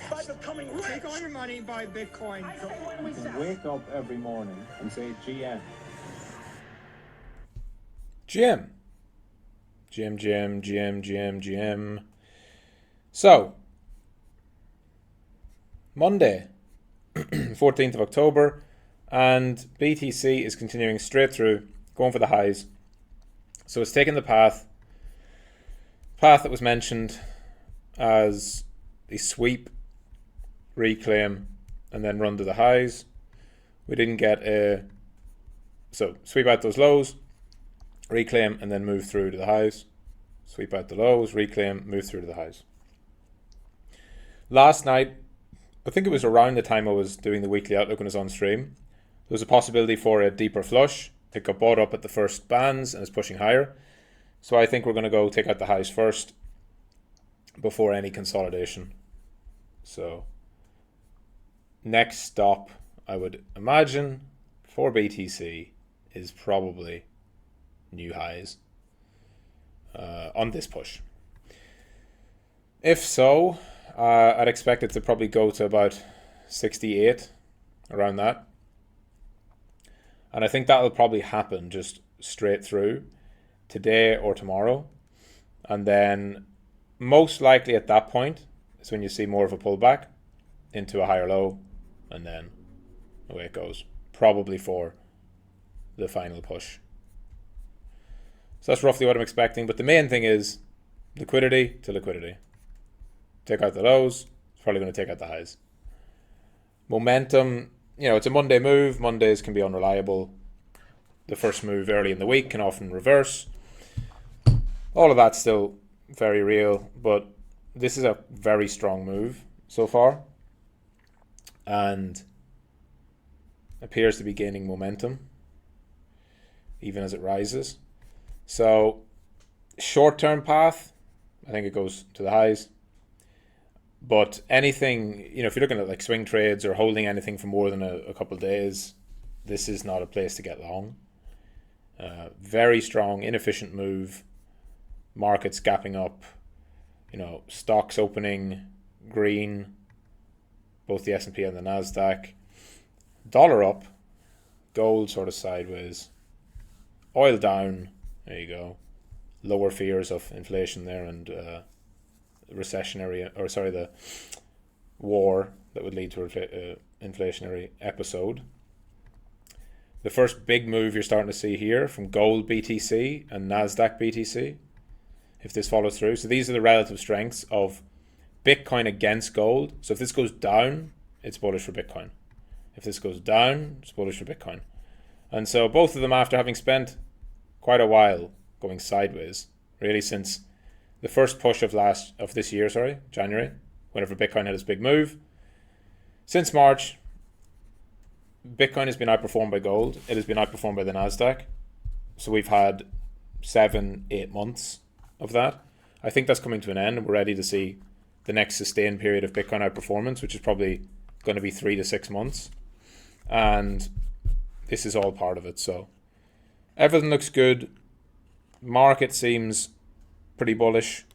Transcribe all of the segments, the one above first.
by becoming rich. Take all your money, buy Bitcoin. I say when we You can sell. wake up every morning and say GM. GM. GM. So, Monday, 14th of October, and BTC is continuing straight through, going for the highs. So it's taken the path that was mentioned as a sweep, reclaim, and then run to the highs. We didn't get so sweep out those lows, reclaim, and then move through to the highs. Sweep out the lows, reclaim, move through to the highs. Last night, I think it was around the time I was doing the weekly outlook when I was on stream, there was a possibility for a deeper flush. It got bought up at the first bands and is pushing higher. So I think we're going to go take out the highs first before any consolidation. So next stop, I would imagine, for BTC is probably new highs on this push. If so, I'd expect it to probably go to about 68, around that. And I think that'll probably happen just straight through today or tomorrow. And then most likely at that point is when you see more of a pullback into a higher low, and then away it goes, probably for the final push. So that's roughly what I'm expecting. But the main thing is liquidity to liquidity. Take out the lows, it's probably going to take out the highs. Momentum, it's a Monday move. Mondays can be unreliable. The first move early in the week can often reverse. All of that's still very real, but this is a very strong move so far and appears to be gaining momentum even as it rises. So short-term path, I think it goes to the highs. But anything, if you're looking at like swing trades or holding anything for more than a couple of days, this is not a place to get long. Very strong, inefficient move. Markets gapping up. Stocks opening green. Both the S&P and the Nasdaq. Dollar up. Gold sort of sideways. Oil down. There you go. Lower fears of inflation there and the war that would lead to an inflationary episode. The first big move you're starting to see here from gold BTC and Nasdaq BTC, if this follows through. So these are the relative strengths of Bitcoin against gold. So if this goes down, it's bullish for Bitcoin. If this goes down, it's bullish for Bitcoin. And so both of them, after having spent quite a while going sideways, really since the first push of this year, January, whenever Bitcoin had its big move. Since March, Bitcoin has been outperformed by gold. It has been outperformed by the Nasdaq. So we've had 7-8 months of that. I think that's coming to an end. We're ready to see the next sustained period of Bitcoin outperformance, which is probably going to be 3 to 6 months. And this is all part of it. So everything looks good. Market seems pretty bullish.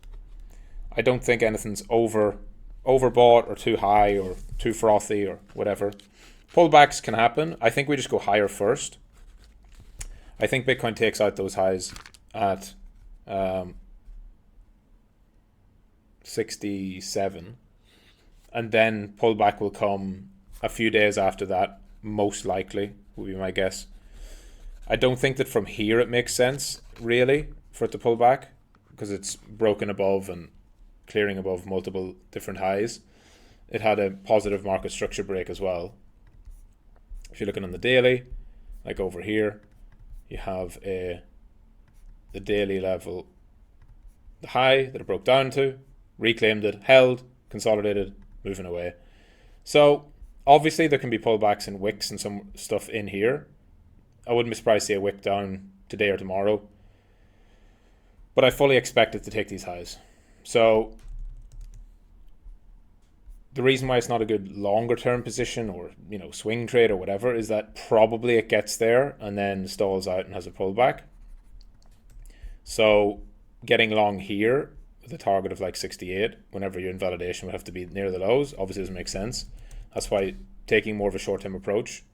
I don't think anything's overbought or too high or too frothy or whatever. Pullbacks can happen. I think we just go higher first. I think Bitcoin takes out those highs at 67, and then pullback will come a few days after that, most likely, would be my guess. I don't think that from here it makes sense, really, for it to pull back, because it's broken above and clearing above multiple different highs. It had a positive market structure break as well. If you're looking on the daily, like over here, you have the daily level, the high that it broke down to, reclaimed it, held, consolidated, moving away. So obviously there can be pullbacks and wicks and some stuff in here. I wouldn't be surprised to see a wick down today or tomorrow. But I fully expect it to take these highs. So the reason why it's not a good longer term position or swing trade or whatever is that probably it gets there and then stalls out and has a pullback. So getting long here with a target of like 68 whenever your invalidation would have to be near the lows. Obviously doesn't make sense. That's why taking more of a short-term approach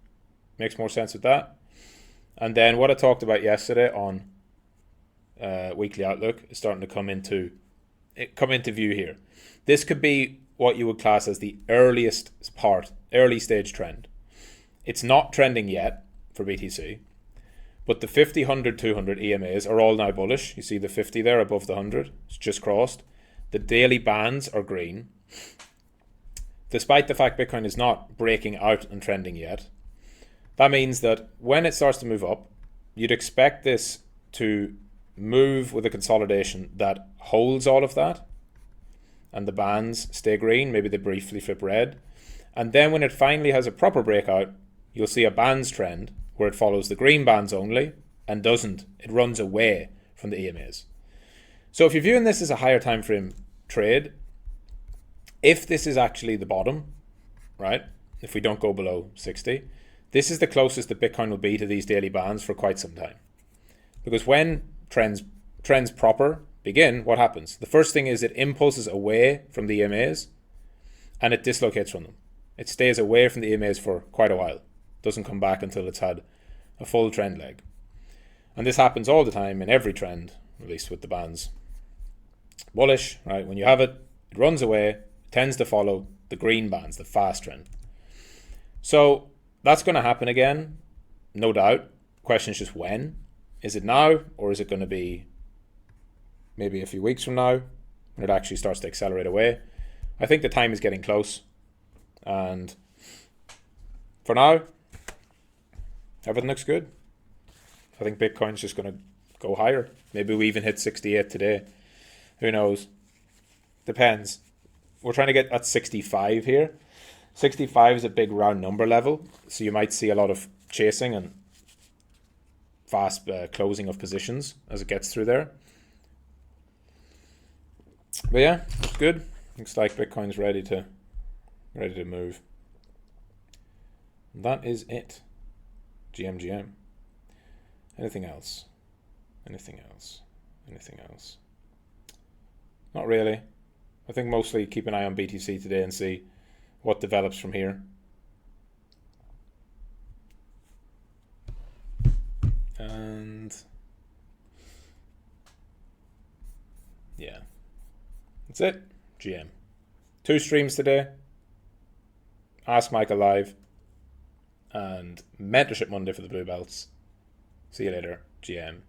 makes more sense with that. And then what I talked about yesterday on weekly outlook is starting to come into view here. This could be what you would class as the early stage trend. It's not trending yet for BTC, but the 50, 100, 200 EMAs are all now bullish. You see the 50 there above the 100. It's just crossed. The daily bands are green. Despite the fact Bitcoin is not breaking out and trending yet, that means that when it starts to move up, you'd expect this to move with a consolidation that holds all of that, and the bands stay green. Maybe they briefly flip red. And then when it finally has a proper breakout, you'll see a bands trend where it follows the green bands only and doesn't. It runs away from the EMAs. So if you're viewing this as a higher time frame trade, if this is actually the bottom, right, if we don't go below 60, this is the closest that Bitcoin will be to these daily bands for quite some time. Because when trends proper begin, what happens? The first thing is it impulses away from the EMAs and it dislocates from them. It stays away from the EMAs for quite a while. Doesn't come back until it's had a full trend leg. And this happens all the time in every trend, at least with the bands. Bullish, right? When you have it, it runs away, tends to follow the green bands, the fast trend. So that's going to happen again, no doubt. Question is just when. Is it now, or is it going to be maybe a few weeks from now when it actually starts to accelerate away? I think the time is getting close. And for now, everything looks good. I think Bitcoin's just going to go higher. Maybe we even hit 68 today. Who knows? Depends. We're trying to get at 65 here. 65 is a big round number level, so you might see a lot of chasing and fast closing of positions as it gets through there. But yeah, it's good. Looks like Bitcoin's ready to move. And that is it. GM. Anything else? Anything else? Anything else? Not really. I think mostly keep an eye on BTC today and see what develops from here. And yeah, that's it. GM. 2 streams today. Ask Michael Live. And Mentorship Monday for the Blue Belts. See you later. GM.